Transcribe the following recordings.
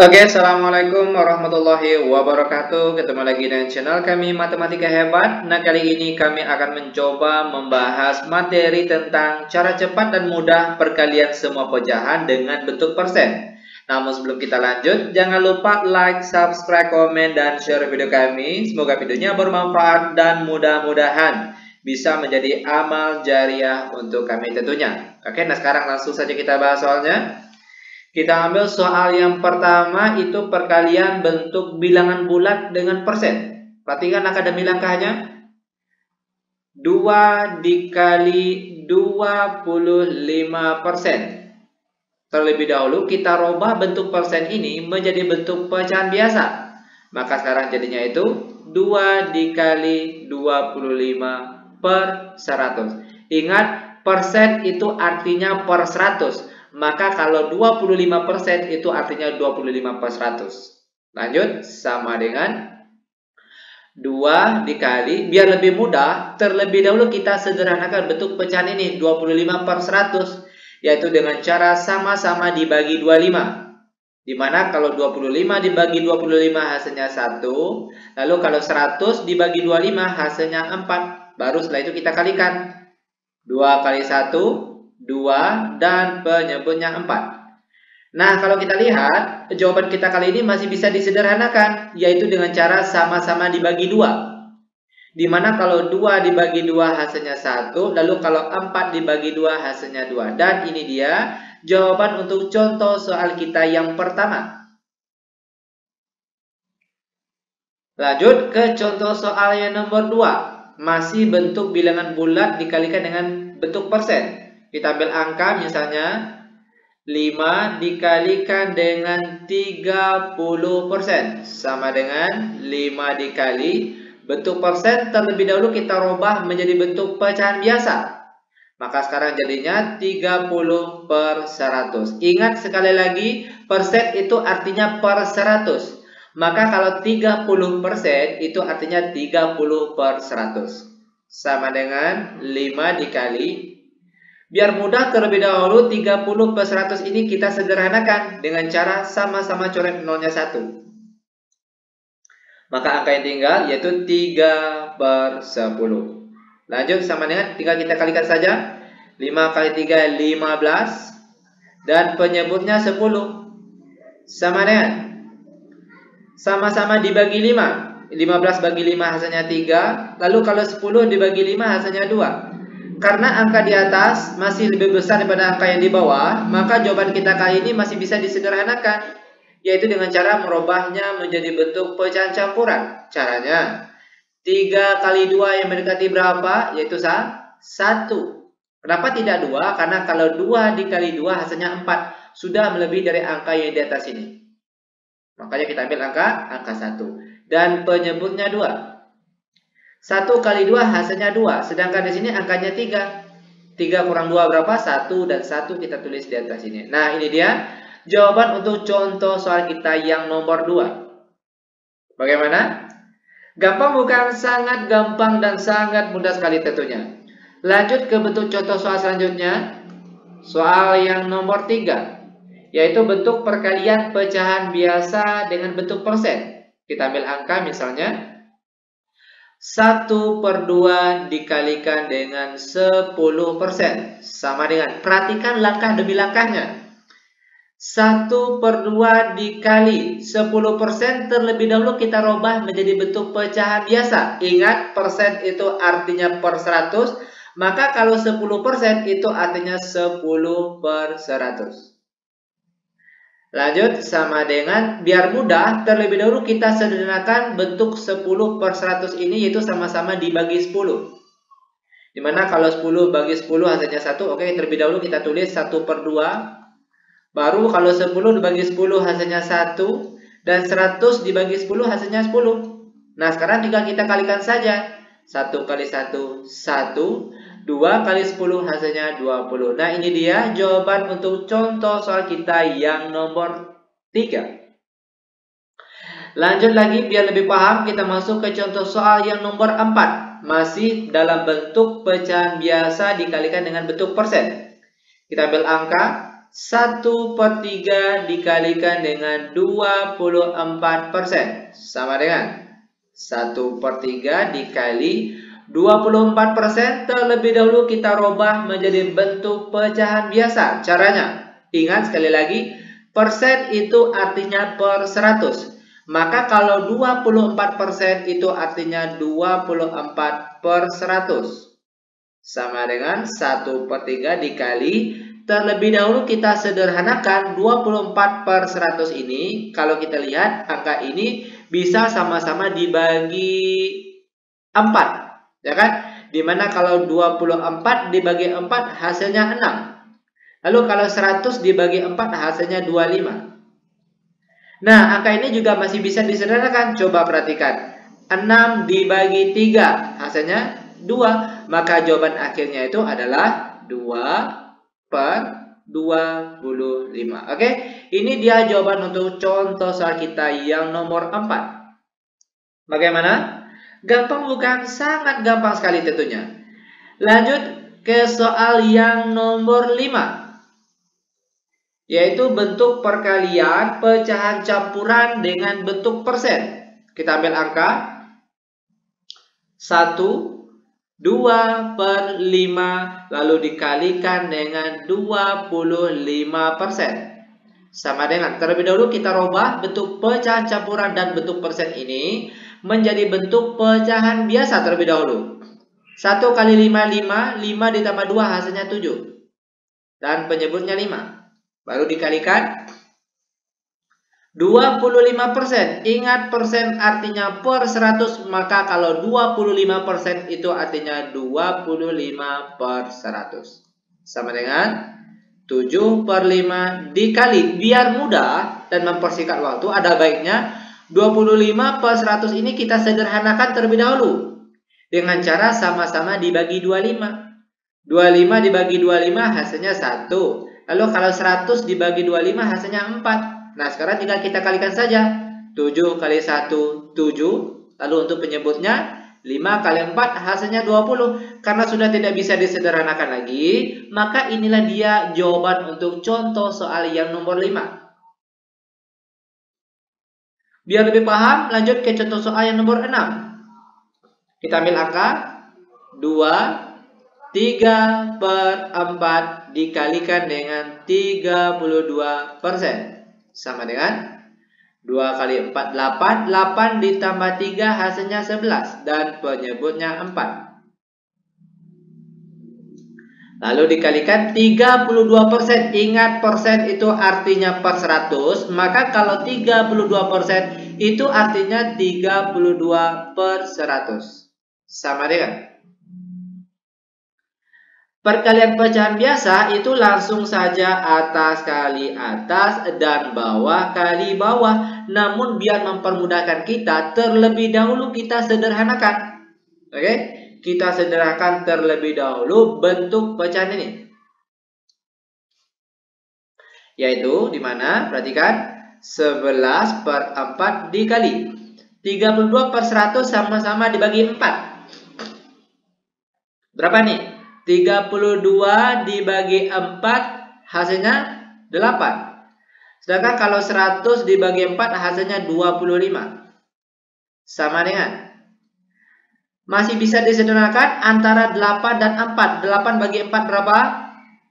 Oke, Assalamualaikum warahmatullahi wabarakatuh. Ketemu lagi dengan channel kami Matematika Hebat. Nah, kali ini kami akan mencoba membahas materi tentang cara cepat dan mudah perkalian semua pecahan dengan bentuk persen. Namun sebelum kita lanjut, jangan lupa like, subscribe, komen, dan share video kami. Semoga videonya bermanfaat dan mudah-mudahan bisa menjadi amal jariah untuk kami tentunya. Oke, nah sekarang langsung saja kita bahas soalnya. Kita ambil soal yang pertama, itu perkalian bentuk bilangan bulat dengan persen. Perhatikan akademi langkahnya. 2 dikali 25%. Terlebih dahulu kita rubah bentuk persen ini menjadi bentuk pecahan biasa. Maka sekarang jadinya itu 2 dikali 25 per 100. Ingat, persen itu artinya per 100. Maka kalau 25% itu artinya 25 per 100. Lanjut, sama dengan 2 dikali, biar lebih mudah, terlebih dahulu kita sederhanakan bentuk pecahan ini 25 per 100, yaitu dengan cara sama-sama dibagi 25. Dimana kalau 25 dibagi 25 hasilnya 1, lalu kalau 100 dibagi 25 hasilnya 4. Baru setelah itu kita kalikan. 2 kali 1, 2, dan penyebutnya 4. Nah, kalau kita lihat, jawaban kita kali ini masih bisa disederhanakan, yaitu dengan cara sama-sama dibagi 2. Dimana kalau 2 dibagi 2 hasilnya 1, lalu kalau 4 dibagi 2 hasilnya 2. Dan ini dia jawaban untuk contoh soal kita yang pertama. Lanjut ke contoh soal yang nomor 2. Masih bentuk bilangan bulat dikalikan dengan bentuk persen. Kita ambil angka misalnya 5 dikalikan dengan 30% sama dengan 5 dikali bentuk persen, terlebih dahulu kita rubah menjadi bentuk pecahan biasa. Maka sekarang jadinya 30 per 100. Ingat sekali lagi, persen itu artinya per 100. Maka kalau 30% itu artinya 30 per 100. Sama dengan 5 dikali. Biar mudah, terlebih dahulu 30 per 100 ini kita sederhanakan dengan cara sama-sama coret nolnya 1. Maka angka yang tinggal yaitu 3 per 10. Lanjut, sama dengan, tinggal kita kalikan saja. 5 kali 3, 15. Dan penyebutnya 10. Sama dengan, sama-sama dibagi 5. 15 bagi 5 hasilnya 3. Lalu kalau 10 dibagi 5 hasilnya 2. Karena angka di atas masih lebih besar daripada angka yang di bawah, maka jawaban kita kali ini masih bisa disederhanakan, yaitu dengan cara merubahnya menjadi bentuk pecahan campuran. Caranya, 3 kali 2 yang mendekati berapa? Yaitu 1. Kenapa tidak 2? Karena kalau 2 dikali 2 hasilnya 4. Sudah melebihi dari angka yang di atas ini. Makanya kita ambil angka 1. Dan penyebutnya 2. 1 kali 2 hasilnya 2. Sedangkan di sini angkanya 3. 3 kurang 2 berapa? 1, dan 1 kita tulis di atas sini. Nah, ini dia jawaban untuk contoh soal kita yang nomor 2. Bagaimana? Gampang bukan? Sangat gampang dan sangat mudah sekali tentunya. Lanjut ke bentuk contoh soal selanjutnya. Soal yang nomor 3. Yaitu bentuk perkalian pecahan biasa dengan bentuk persen. Kita ambil angka misalnya 1 per 2 dikalikan dengan 10%. Sama dengan, perhatikan langkah demi langkahnya. 1 per 2 dikali 10%, terlebih dahulu kita rubah menjadi bentuk pecahan biasa. Ingat, persen itu artinya per 100. Maka kalau 10% itu artinya 10 per 100. Lanjut, sama dengan, biar mudah, terlebih dahulu kita sederhanakan bentuk 10 per 100 ini, yaitu sama-sama dibagi 10. Dimana kalau 10 bagi 10 hasilnya 1, oke, terlebih dahulu kita tulis 1 per 2. Baru kalau 10 dibagi 10 hasilnya 1. Dan 100 dibagi 10 hasilnya 10. Nah, sekarang tinggal kita kalikan saja. 1 kali 1, 1. 2 kali 10 hasilnya 20. Nah, ini dia jawaban untuk contoh soal kita yang nomor 3. Lanjut lagi, biar lebih paham, kita masuk ke contoh soal yang nomor 4. Masih dalam bentuk pecahan biasa dikalikan dengan bentuk persen. Kita ambil angka 1/3 dikalikan dengan 24%. Sama dengan 1/3 dikali 24%. Terlebih dahulu kita rubah menjadi bentuk pecahan biasa. Caranya, ingat sekali lagi, persen itu artinya per 100. Maka kalau 24% itu artinya 24/100. Sama dengan 1/3 dikali, terlebih dahulu kita sederhanakan 24/100 ini. Kalau kita lihat angka ini bisa sama-sama dibagi 4, ya kan? Dimana kalau 24 dibagi 4 hasilnya 6. Lalu kalau 100 dibagi 4 hasilnya 25. Nah, angka ini juga masih bisa disederhanakan. Coba perhatikan. 6 dibagi 3 hasilnya 2. Maka jawaban akhirnya itu adalah 2/25. Oke, ini dia jawaban untuk contoh soal kita yang nomor 4. Bagaimana? Gampang bukan? Sangat gampang sekali tentunya. Lanjut ke soal yang nomor 5. Yaitu bentuk perkalian pecahan campuran dengan bentuk persen. Kita ambil angka 1, 2/5 lalu dikalikan dengan 25%. Sama dengan, terlebih dahulu kita rubah bentuk pecahan campuran dan bentuk persen ini menjadi bentuk pecahan biasa terlebih dahulu. 1 kali 5, 5 ditambah 2 hasilnya 7. Dan penyebutnya 5. Baru dikalikan 25%. Ingat, persen artinya per 100. Maka kalau 25% itu artinya 25/100. Sama dengan 7/5 dikali. Biar mudah dan mempersingkat waktu, ada baiknya 25/100 ini kita sederhanakan terlebih dahulu. Dengan cara sama-sama dibagi 25. 25 dibagi 25 hasilnya 1. Lalu kalau 100 dibagi 25 hasilnya 4. Nah, sekarang tinggal kita kalikan saja. 7 kali 1, 7. Lalu untuk penyebutnya 5 kali 4 hasilnya 20. Karena sudah tidak bisa disederhanakan lagi, maka inilah dia jawaban untuk contoh soal yang nomor 5. Biar lebih paham, lanjut ke contoh soal yang nomor 6. Kita ambil angka 2, 3/4 dikalikan dengan 32%. Sama dengan 2 kali 4, 8. 8 ditambah 3 hasilnya 11. Dan penyebutnya 4. Lalu dikalikan 32%. Ingat, persen itu artinya per 100. Maka kalau 32% itu artinya 32/100. Sama dengan perkalian pecahan biasa itu langsung saja atas kali atas dan bawah kali bawah. Namun biar mempermudahkan kita, terlebih dahulu kita sederhanakan. Oke? Kita sederhanakan terlebih dahulu bentuk pecahan ini. Yaitu dimana? Perhatikan, 11/4 dikali 32/100 sama-sama dibagi 4. Berapa nih? 32 dibagi 4 hasilnya 8. Sedangkan kalau 100 dibagi 4 hasilnya 25. Sama dengan, masih bisa disederhanakan antara 8 dan 4. 8 bagi 4 berapa?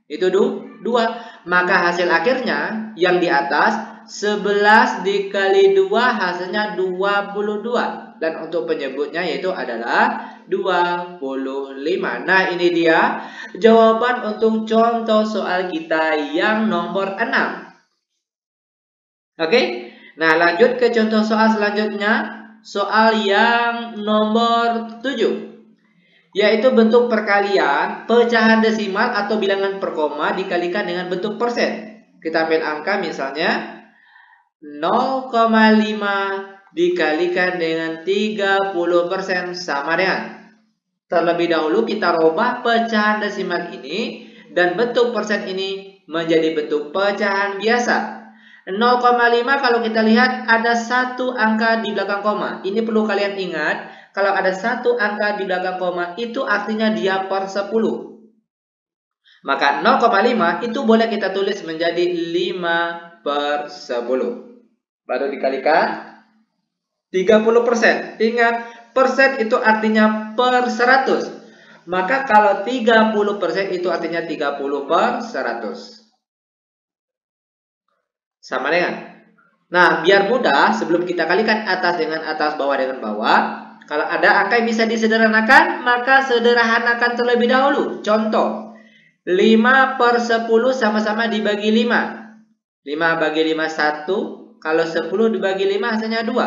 Itu 2. Maka hasil akhirnya yang di atas 11 dikali 2 hasilnya 22. Dan untuk penyebutnya yaitu adalah 25. Nah, ini dia jawaban untuk contoh soal kita yang nomor 6. Oke? Nah, lanjut ke contoh soal selanjutnya. Soal yang nomor 7. Yaitu bentuk perkalian pecahan desimal atau bilangan per koma dikalikan dengan bentuk persen. Kita ambil angka misalnya 0,5 dikalikan dengan 30% sama dengan, terlebih dahulu kita rubah pecahan desimal ini dan bentuk persen ini menjadi bentuk pecahan biasa. 0,5 kalau kita lihat ada satu angka di belakang koma. Ini perlu kalian ingat, kalau ada satu angka di belakang koma itu artinya dia per 10. Maka 0,5 itu boleh kita tulis menjadi 5/10. Baru dikalikan 30%. Ingat, persen itu artinya per 100. Maka kalau 30% itu artinya 30/100. Sama dengan. Nah, biar mudah, sebelum kita kalikan atas dengan atas, bawah dengan bawah, kalau ada angka yang bisa disederhanakan, maka sederhanakan terlebih dahulu. Contoh, 5/10 sama-sama dibagi 5. 5 bagi 5, 1. Kalau 10 dibagi 5 hasilnya 2.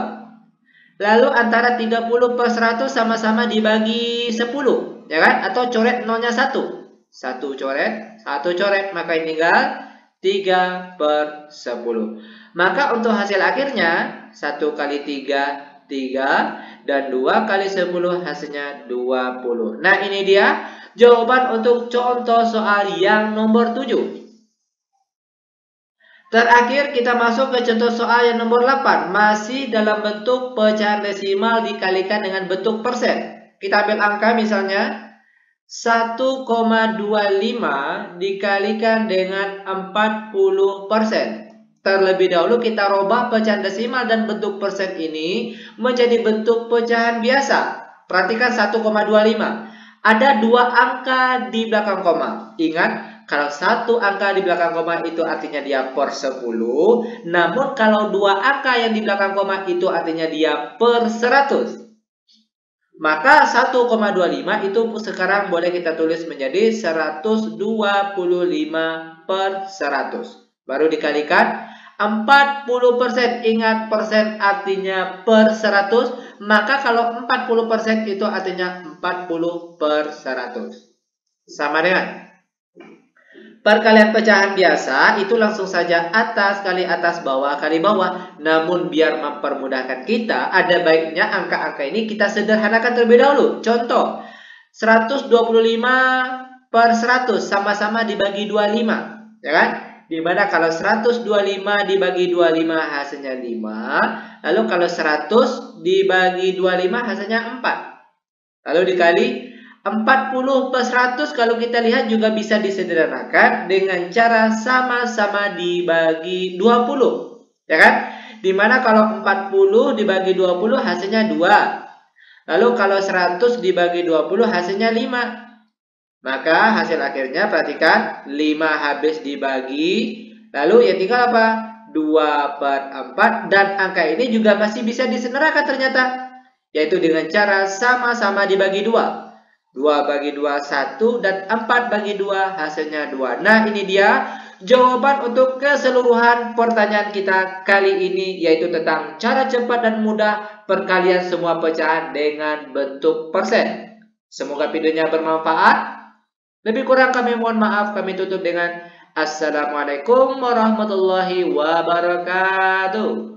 Lalu antara 30/100 sama-sama dibagi 10. Ya kan? Atau coret nolnya 1. 1 coret, 1 coret. Maka ini tinggal 3/10. Maka untuk hasil akhirnya 1 kali 3, 3. Dan 2 kali 10 hasilnya 20. Nah, ini dia jawaban untuk contoh soal yang nomor 7. Terakhir kita masuk ke contoh soal yang nomor 8. Masih dalam bentuk pecahan desimal dikalikan dengan bentuk persen. Kita ambil angka misalnya 1,25 dikalikan dengan 40%. Terlebih dahulu kita rubah pecahan desimal dan bentuk persen ini menjadi bentuk pecahan biasa. Perhatikan 1,25. Ada 2 angka di belakang koma. Ingat, kalau 1 angka di belakang koma itu artinya dia per 10. Namun kalau 2 angka yang di belakang koma itu artinya dia per 100. Maka 1,25 itu sekarang boleh kita tulis menjadi 125/100. Baru dikalikan 40%. Ingat, persen artinya per 100. Maka kalau 40% itu artinya 40/100. Sama dengan perkalian pecahan biasa, itu langsung saja atas kali atas, bawah kali bawah. Namun biar mempermudahkan kita, ada baiknya angka-angka ini kita sederhanakan terlebih dahulu. Contoh, 125/100 sama-sama dibagi 25. Ya kan? Dimana kalau 125 dibagi 25 hasilnya 5. Lalu kalau 100 dibagi 25 hasilnya 4. Lalu dikali 40/100 kalau kita lihat juga bisa disederhanakan dengan cara sama-sama dibagi 20. Ya kan? Dimana kalau 40 dibagi 20 hasilnya 2. Lalu kalau 100 dibagi 20 hasilnya 5. Maka hasil akhirnya perhatikan 5 habis dibagi. Lalu ya tinggal apa? 2/4. Dan angka ini juga masih bisa disederhanakan ternyata. Yaitu dengan cara sama-sama dibagi 2. 2 bagi 2, 1. Dan 4 bagi 2 hasilnya 2. Nah, ini dia jawaban untuk keseluruhan pertanyaan kita kali ini. Yaitu tentang cara cepat dan mudah perkalian semua pecahan dengan bentuk persen. Semoga videonya bermanfaat. Lebih kurang kami mohon maaf. Kami tutup dengan Assalamualaikum warahmatullahi wabarakatuh.